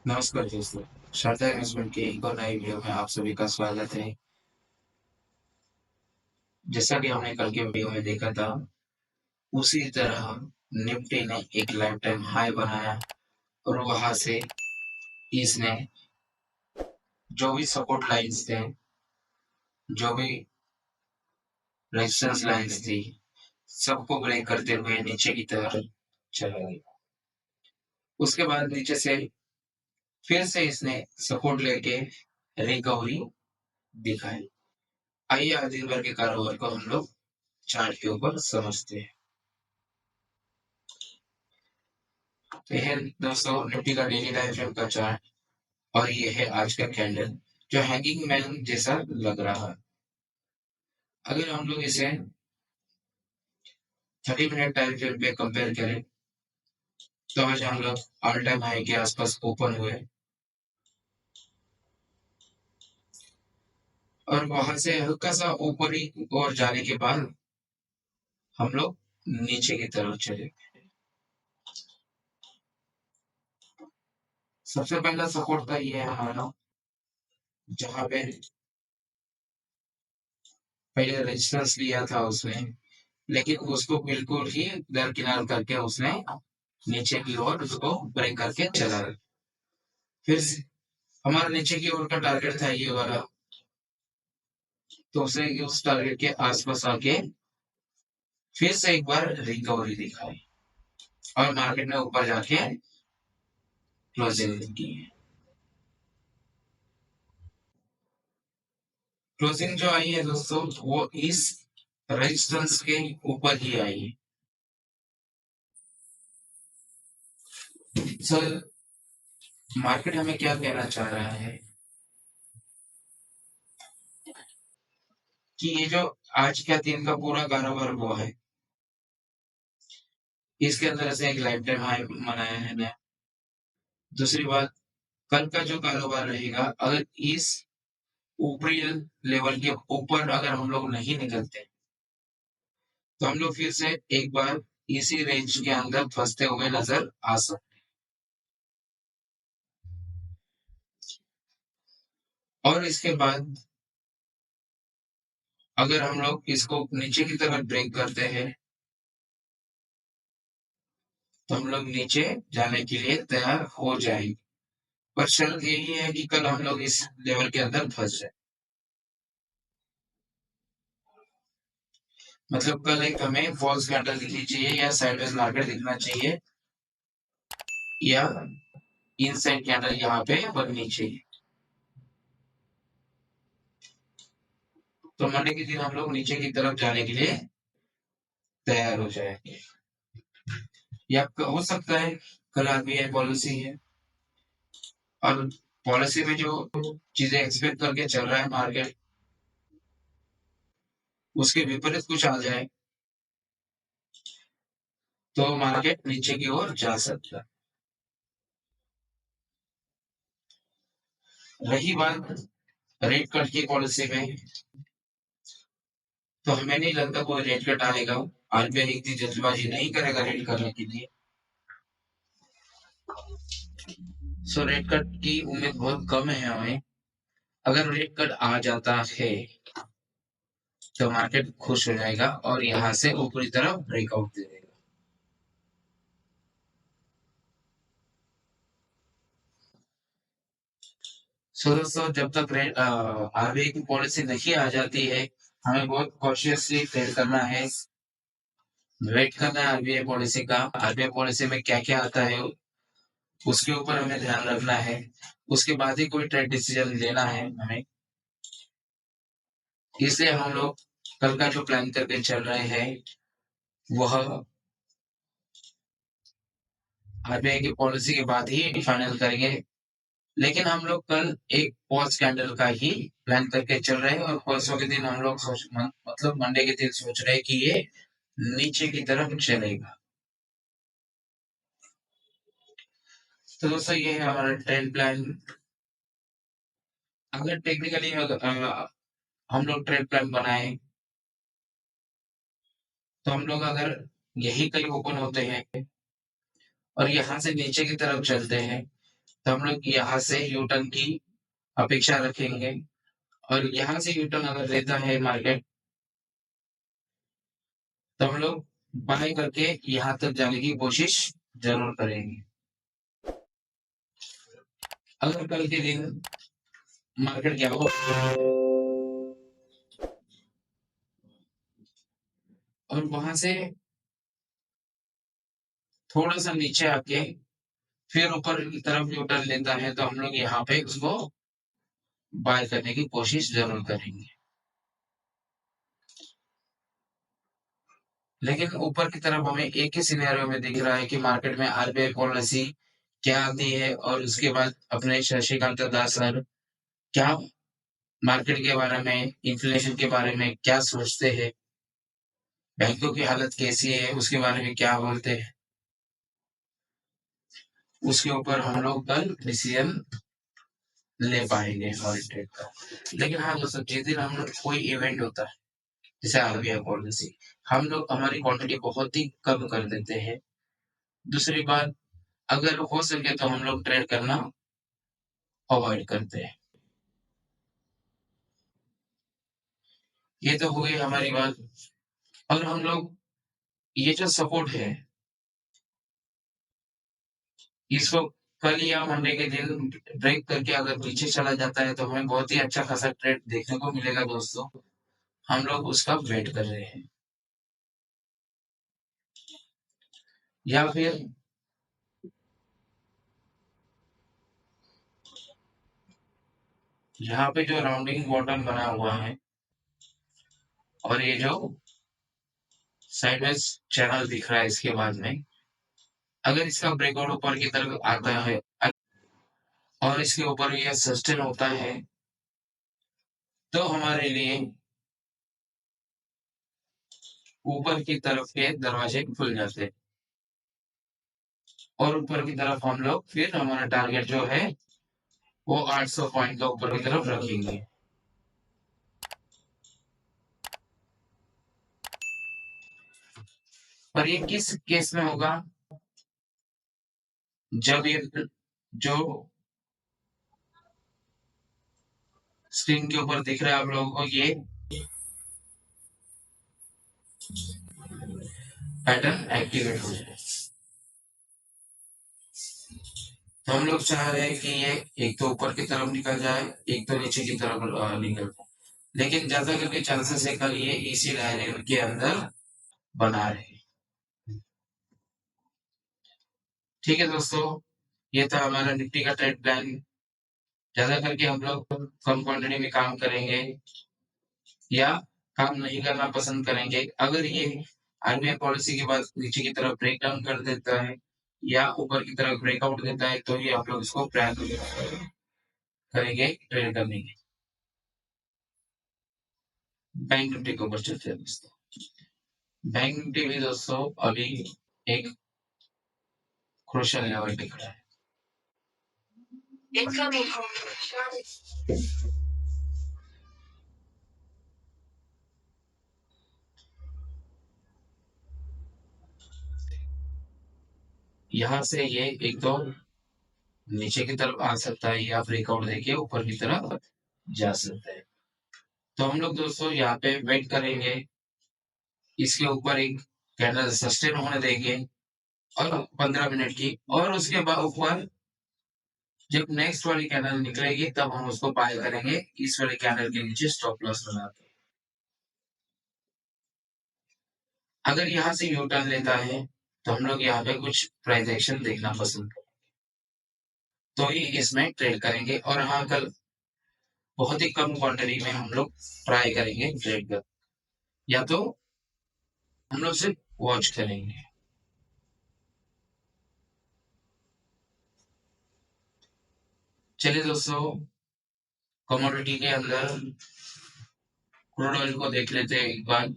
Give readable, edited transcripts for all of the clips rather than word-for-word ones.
नमस्कार दोस्तों, श्रद्धा इन्वेस्टमेंट की एक और नई वीडियो में आप सभी का स्वागत है। जैसा कि हमने कल के वीडियो में देखा था, उसी तरह निफ्टी ने एक लाइफ टाइम हाई बनाया और वहां से इसने जो भी सपोर्ट लाइंस थे, जो भी रेजिस्टेंस लाइंस थी, सबको ब्रेक करते हुए नीचे की तरफ चला गया। उसके बाद नीचे से फिर से इसने सपोर्ट लेके रिकवरी दिखाई। आइए आज दिन भर के कारोबार को हम लोग चार्ट के ऊपर समझते हैं। तो यह है दोस्तों निफ्टी का डेली टाइम फ्रेम का चार्ट और ये है आज का कैंडल जो हैंगिंग मैन जैसा लग रहा है। अगर हम लोग इसे 30 मिनट टाइम फ्रेम पे कंपेयर करें तो आज हम लोग ऑल टाइम हाई के आसपास ओपन हुए और वहां से हल्का सा ऊपर ही और जाने के बाद हम लोग नीचे की तरफ चले। सबसे पहला सपोर्ट था ये हमारा, जहां पे पहले रेजिस्टेंस लिया था उसने, लेकिन उसको बिल्कुल ही दरकिनार करके उसने नीचे की ओर उसको ब्रेक करके चला गया। फिर हमारा नीचे की ओर का टारगेट था ये वाला, तो उसे उस टारगेट के आसपास आके फिर से एक बार रिकवरी दिखाई और मार्केट ने ऊपर जाके क्लोजिंग की। क्लोजिंग जो आई है दोस्तों वो इस रेजिस्टेंस के ऊपर ही आई है। सर, मार्केट हमें क्या कहना चाह रहा है कि ये जो आज का दिन का पूरा कारोबार हुआ है, इसके अंदर से एक लाइफ टाइम हाई मनाया है नया। दूसरी बात, कल का जो कारोबार रहेगा, अगर इस ऊपरी लेवल के ऊपर अगर हम लोग नहीं निकलते तो हम लोग फिर से एक बार इसी रेंज के अंदर फंसते हुए नजर आ सकते हैं। और इसके बाद अगर हम लोग इसको नीचे की तरफ ब्रेक करते हैं तो हम लोग नीचे जाने के लिए तैयार हो जाएंगे। पर शर्त यही है कि कल हम लोग इस लेवल के अंदर फंस जाए। मतलब कल एक हमें फॉल्स कैंडल दिखनी चाहिए या साइडवेज मार्केट दिखना चाहिए या इनसाइड कैंडल यहाँ पे बननी चाहिए। तो मंडे के दिन हम लोग नीचे की तरफ जाने के लिए तैयार हो जाएंगे। या हो सकता है कल आरबीआई पॉलिसी है और पॉलिसी में जो चीजें एक्सपेक्ट करके चल रहा है मार्केट, उसके विपरीत कुछ आ जाए तो मार्केट नीचे की ओर जा सकता है। रही बात रेट कट की पॉलिसी में, तो हमें नहीं लगता कोई रेट कट आएगा। आरबीआई इतनी जल्दबाजी नहीं करेगा रेट करने के लिए। सो रेट कट की उम्मीद बहुत कम है हमें। अगर रेट कट आ जाता है तो मार्केट खुश हो जाएगा और यहाँ से ऊपरी तरफ ब्रेकआउट दे देगा। सो दोस्तों, जब तक आरबीआई की पॉलिसी नहीं आ जाती है, हमें बहुत कॉशियसली ट्रेड करना है। वेट करना है आरबीआई पॉलिसी का। आरबीआई पॉलिसी में क्या क्या आता है उसके ऊपर हमें ध्यान रखना है। उसके बाद ही कोई ट्रेड डिसीजन लेना है हमें। इसलिए हम लोग कल का जो प्लान करके चल रहे हैं वह आरबीआई की पॉलिसी के बाद ही फाइनल करेंगे। लेकिन हम लोग कल एक पॉज कैंडल का ही प्लान करके चल रहे हैं और परसों के दिन हम लोग मतलब मंडे के दिन सोच रहे हैं कि ये नीचे की तरफ चलेगा। तो दोस्तों ये है हमारा ट्रेंड प्लान। अगर टेक्निकली हम लोग ट्रेड प्लान बनाए तो हम लोग अगर यही कहीं ओपन होते हैं और यहाँ से नीचे की तरफ चलते हैं तो हम लोग यहाँ से यू टर्न की अपेक्षा रखेंगे और यहाँ से यू टर्न अगर लेता है मार्केट तो हम लोग बाय करके यहाँ तक जाने की कोशिश जरूर करेंगे। अगर कल के दिन मार्केट क्या हो और वहां से थोड़ा सा नीचे आके फिर ऊपर की तरफ यू टर्न लेता है तो हम लोग यहाँ पे उसको बाय करने की कोशिश जरूर करेंगे। लेकिन ऊपर की तरफ हमें एक ही सिनेरियो में दिख रहा है कि मार्केट में आरबीआई पॉलिसी क्या आती है और उसके बाद अपने शशिकांत दास सर क्या मार्केट के बारे में, इन्फ्लेशन के बारे में क्या सोचते हैं, बैंकों की हालत कैसी है, उसके बारे में क्या बोलते हैं, उसके ऊपर हम लोग कल डिसीजन ले पाएंगे हमारे ट्रेड का। लेकिन हाँ दोस्तों, जिस दिन हम लोग कोई इवेंट होता है जैसे आरबीआई पॉलिसी, हम लोग हमारी क्वांटिटी बहुत ही कम कर देते हैं। दूसरी बात, अगर हो सके तो हम लोग ट्रेड करना अवॉइड करते हैं। ये तो हो गई हमारी बात। और हम लोग ये जो सपोर्ट है इसको कल या मंडे के दिन ब्रेक करके अगर पीछे चला जाता है तो हमें बहुत ही अच्छा खासा ट्रेड देखने को मिलेगा दोस्तों। हम लोग उसका वेट कर रहे हैं। या फिर यहाँ पे जो राउंडिंग बॉटम बना हुआ है और ये जो साइडवेज चैनल दिख रहा है इसके बाद में, अगर इसका ब्रेकआउट ऊपर की तरफ आता है और इसके ऊपर ये सस्टेन होता है तो हमारे लिए ऊपर की तरफ के दरवाजे खुल जाते हैं और ऊपर की तरफ हम लोग फिर हमारा टारगेट जो है वो 800 पॉइंट का ऊपर की तरफ रखेंगे। पर ये किस केस में होगा? जब ये जो स्क्रीन के ऊपर दिख रहा है आप लोगों को ये पैटर्न एक्टिवेट हो जाए। तो हम लोग चाह रहे हैं कि ये एक तो ऊपर की तरफ निकल जाए, एक तो नीचे की तरफ निकल जाए। लेकिन ज्यादा करके चांसेस है कल ये इसी लाइन के अंदर बना रहे। ठीक है दोस्तों, ये था हमारा निफ्टी का ट्रेड प्लान। ज्यादा करके हम लोग कम क्वांटिटी में काम करेंगे या काम नहीं करना पसंद करेंगे। अगर ये आरबीआई पॉलिसी के बाद नीचे की तरफ ब्रेक डाउन कर देता है या ऊपर की तरफ ब्रेकआउट देता है तो ही आप लोग इसको प्रयास करेंगे ट्रेड करने के। बैंक निफ्टी के ऊपर चलते हैं दोस्तों। बैंक निफ्टी भी दोस्तों अभी एक क्रूशियल लेवल पे खड़ा है। यहाँ से ये एक तो नीचे की तरफ आ सकता है या ब्रेकआउट देके ऊपर की तरफ जा सकता है। तो हम लोग दोस्तों यहाँ पे वेट करेंगे, इसके ऊपर एक कैंडल सस्टेन होने देंगे और 15 मिनट की, और उसके बाद ऊपर जब नेक्स्ट वाली कैंडल निकलेगी तब हम उसको बाय करेंगे इस वाले कैंडल के नीचे स्टॉप लॉस लगा के। अगर यहाँ से यू टर्न लेता है तो हम लोग यहाँ पे कुछ प्राइस एक्शन देखना पसंद करें तो ही इसमें ट्रेड करेंगे। और हाँ, कल बहुत ही कम क्वांटिटी में हम लोग ट्राई करेंगे ट्रेड कर, या तो हम लोग सिर्फ वॉच करेंगे। चलिए दोस्तों, कमोडिटी के अंदर क्रूड ऑयल को देख लेते हैं एक बार।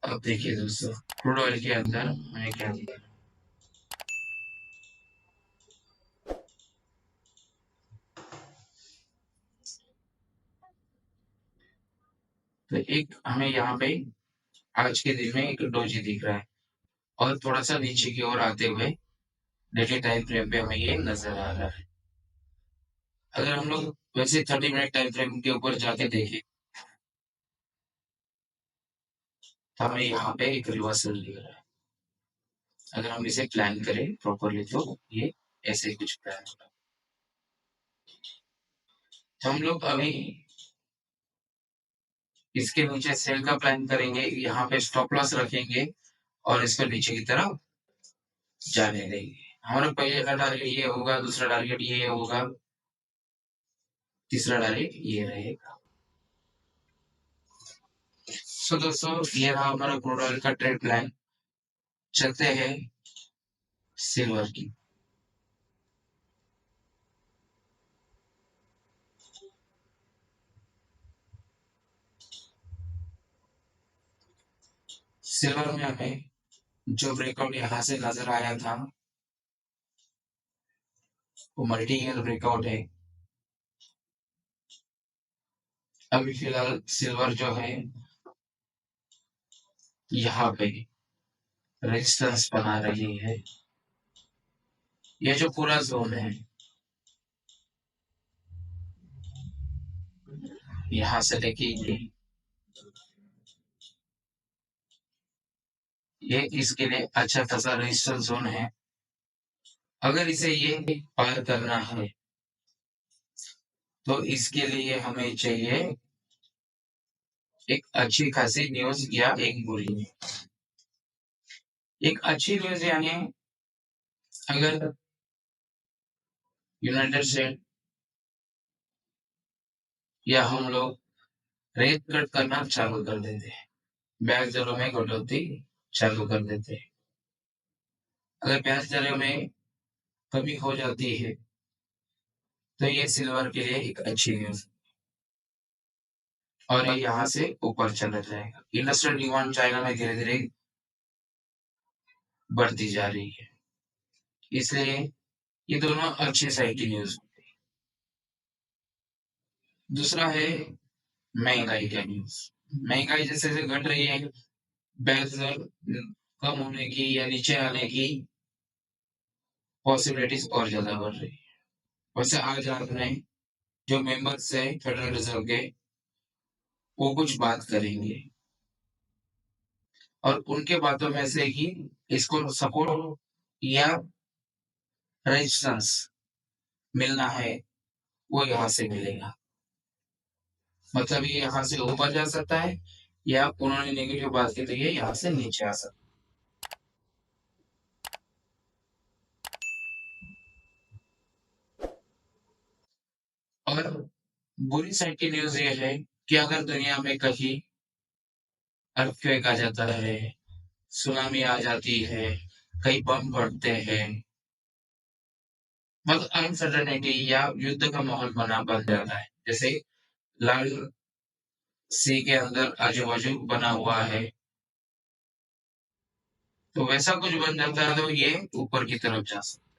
अब देखिए दोस्तों, क्रूड ऑयल के अंदर हमें क्या दिया। तो एक हमें यहाँ पे आज के दिन में एक डोजी दिख रहा है और थोड़ा सा नीचे की ओर आते हुए डेली टाइम फ्रेम पे हमें ये नजर आ रहा है। अगर हम लोग वैसे 30 मिनट टाइम फ्रेम के ऊपर जाके देखें तो हमें यहाँ पे एक रिवर्सल दिख रहा है। अगर हम इसे प्लान करें प्रॉपरली तो ये ऐसे कुछ प्लान होगा। तो हम लोग अभी इसके नीचे सेल का प्लान करेंगे, यहाँ पे स्टॉप लॉस रखेंगे और इसको नीचे की तरफ जाने देंगे। हमारा पहला टारगेट ये होगा, दूसरा टारगेट ये होगा, तीसरा टारगेट ये रहेगा। सो दोस्तों ये रहा हमारा क्रूड ऑयल का ट्रेड प्लान। चलते हैं सिल्वर की। सिल्वर में हमें जो ब्रेकआउट यहाँ से नजर आया था वो मल्टी ईयर ब्रेकआउट है। अभी फिलहाल सिल्वर जो है यहाँ पे रेजिस्टेंस बना रही है। ये जो पूरा जोन है यहाँ से लेके ये इसके लिए अच्छा खासा रेजिस्टेंस जोन है। अगर इसे ये पार करना है तो इसके लिए हमें चाहिए एक अच्छी खासी न्यूज या एक बुरी न्यूज। एक अच्छी न्यूज यानी अगर यूनाइटेड स्टेट या हम लोग रेट कट करना चालू कर देते हैं, ब्याज दरों में कटौती चालू कर देते हैं। अगर ब्याज दरों में कमी हो जाती है तो ये सिल्वर के लिए एक अच्छी न्यूज और ये यहाँ से ऊपर चला जाएगा। इंडस्ट्रियल डिमांड चाइना में धीरे धीरे बढ़ती जा रही है, इसलिए ये दोनों अच्छे साइड की न्यूज। दूसरा है महंगाई का न्यूज। महंगाई जैसे जैसे घट रही है, ब्याज दर कम होने की या नीचे आने की पॉसिबिलिटीज और ज्यादा बढ़ रही है। वैसे आज आपने जो मेंबर्स है फेडरल रिजर्व के वो कुछ बात करेंगे और उनके बातों में से ही इसको सपोर्ट या रेजिस्टेंस मिलना है वो यहाँ से मिलेगा। मतलब ये यहाँ से ऊपर जा सकता है या उन्होंने नेगेटिव बात की तो ये यहाँ से नीचे आ सकता है। और बुरी साइड की न्यूज ये है कि अगर दुनिया में कहीं अर्थक्वेक आ जाता है, सुनामी आ जाती है, कई बम फटते हैं, मतलब अनसर्टेनिटी या युद्ध का माहौल बन जाता है, जैसे लाल सी के अंदर आजू बाजू बना हुआ है, तो वैसा कुछ बन जाता है तो ये ऊपर की तरफ जा सकता है।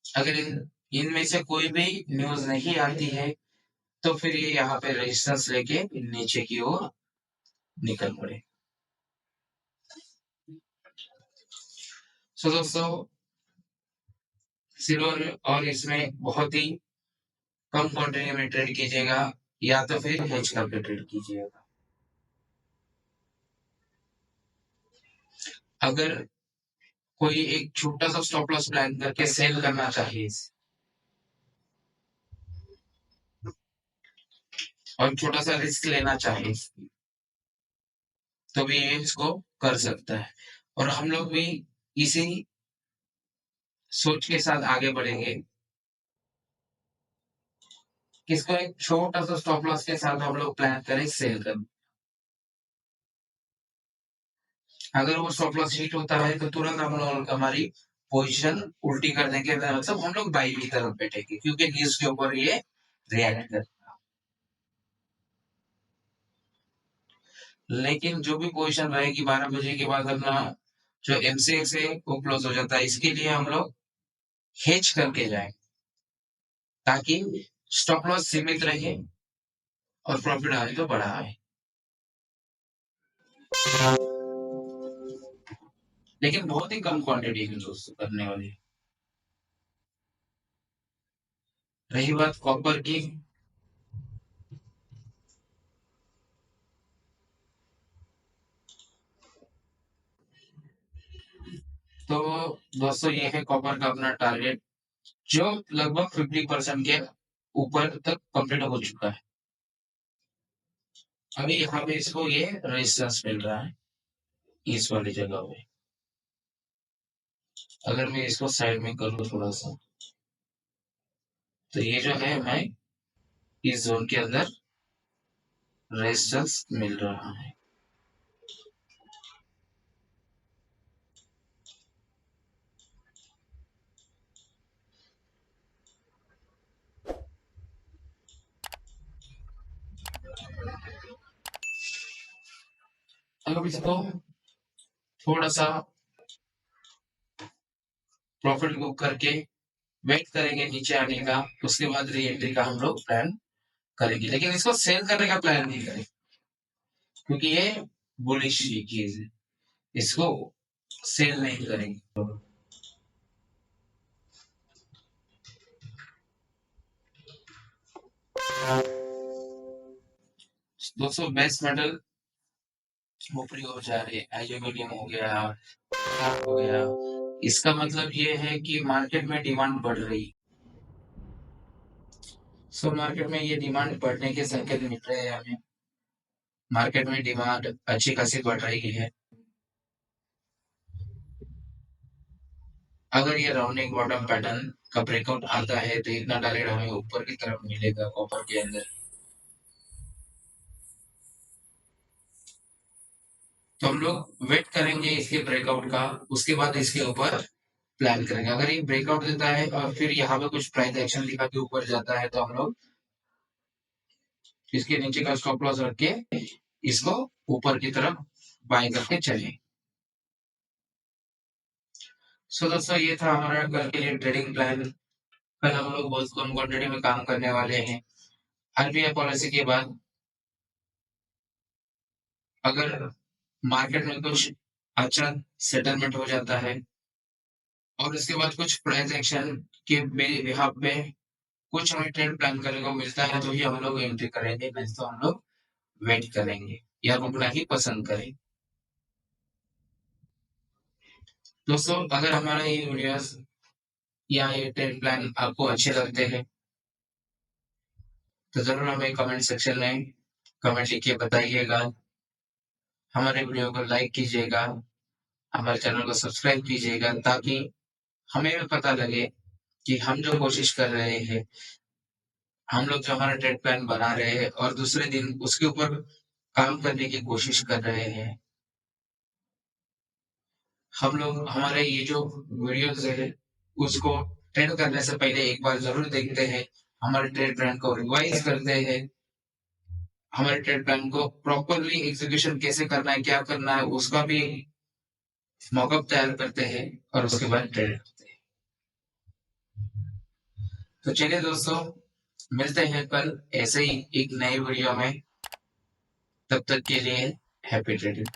अगर इनमें से कोई भी न्यूज नहीं आती है तो फिर ये यहाँ पे रेजिस्टेंस लेके नीचे की ओर निकल पड़े। सो दोस्तों सिल्वर और इसमें बहुत ही कम क्वांटिटी में ट्रेड कीजिएगा या तो फिर हेज करके ट्रेड कीजिएगा। अगर कोई एक छोटा सा स्टॉप लॉस प्लान करके सेल करना चाहिए और छोटा सा रिस्क लेना चाहिए तो भी ये इसको कर सकता है। और हम लोग भी इसी सोच के साथ आगे बढ़ेंगे कि इसको एक छोटा सा स्टॉप लॉस के साथ हम लोग प्लान करें सेल कर। अगर वो स्टॉप लॉस हिट होता है तो तुरंत हम लोग हमारी पोजीशन उल्टी कर देंगे, मतलब हम लोग बाई की तरफ बैठेंगे क्योंकि न्यूज के ऊपर ये रिएक्ट कर। लेकिन जो भी पोजीशन रहेगी 12 बजे के बाद अपना जो एमसीएक्स है वो क्लोज हो जाता है, इसके लिए हम लोग हेज करके जाए ताकि स्टॉप लॉस सीमित रहे और प्रॉफिट आए तो बड़ा आए, लेकिन बहुत ही कम क्वांटिटी में दोस्तों करने वाली। रही बात कॉपर की, तो दोस्तों ये है कॉपर का अपना टारगेट, जो लगभग 50% के ऊपर तक कंप्लीट हो चुका है। अभी यहाँ पे इसको ये रेजिस्टेंस मिल रहा है इस वाली जगह पे। अगर मैं इसको साइड में करूँ थोड़ा सा, तो ये जो है मैं इस जोन के अंदर रेजिस्टेंस मिल रहा है। अगर इसको थोड़ा सा प्रॉफिट बुक करके वेट करेंगे नीचे आने का, उसके बाद री एंट्री का हम लोग प्लान करेंगे, लेकिन इसको सेल करने का प्लान नहीं करें, क्योंकि ये बुलिश चीज है, इसको सेल नहीं करेंगे। दोस्तों बेस्ट मेटल ऊपरी हो जा रही है, एल्यूमिनियम हो गया, हो गया, इसका मतलब ये है कि मार्केट में डिमांड बढ़ रही। सो मार्केट में ये डिमांड बढ़ने के संकेत मिल रहे हैं हमें, मार्केट में डिमांड अच्छी खासी बढ़ रही है। अगर ये राउंडिंग बॉटम पैटर्न का ब्रेकआउट आता है तो इतना टारगेट हमें ऊपर की तरफ मिलेगा कॉपर के अंदर। तो हम लोग वेट करेंगे इसके ब्रेकआउट का, उसके बाद इसके ऊपर प्लान करेंगे। अगर ये ब्रेकआउट देता है और फिर यहाँ पे कुछ प्राइस एक्शन दिखा के ऊपर जाता है, तो हम लोग इसके नीचे का स्टॉप लॉस रख के इसको ऊपर की तरफ बाय करके चले। सो दोस्तों ये था हमारा कल के लिए ट्रेडिंग प्लान। कल हम लोग बहुत कम क्वांटिटी में काम करने वाले हैं। आरबीआई पॉलिसी के बाद अगर मार्केट में कुछ अच्छा सेटलमेंट हो जाता है और उसके बाद कुछ प्राइस एक्शन के बिहाफ पे कुछ हमें ट्रेड प्लान करने को मिलता है, तो ही हम लोग एंट्री करेंगे, नहीं तो हम लोग वेट करेंगे या रुकना ही पसंद करें। दोस्तों अगर हमारा ये वीडियोस या ये ट्रेड प्लान आपको अच्छे लगते हैं तो जरूर हमें कमेंट सेक्शन में कमेंट लिख के बताइएगा। हमारे वीडियो को लाइक कीजिएगा, हमारे चैनल को सब्सक्राइब कीजिएगा, ताकि हमें भी पता लगे कि हम जो कोशिश कर रहे हैं, हम लोग जो हमारा ट्रेड प्लान बना रहे हैं और दूसरे दिन उसके ऊपर काम करने की कोशिश कर रहे हैं। हम लोग हमारे ये जो वीडियोस है उसको ट्रेड करने से पहले एक बार जरूर देखते हैं, हमारे ट्रेड प्लान को रिवाइज करते हैं, हमारे ट्रेड प्लान को प्रॉपरली एग्जीक्यूशन कैसे करना है, क्या करना है, उसका भी मॉकअप तैयार करते हैं और उसके बाद ट्रेड करते हैं। तो चलिए दोस्तों, मिलते हैं कल ऐसे ही एक नई वीडियो में। तब तक के लिए हैप्पी ट्रेडिंग।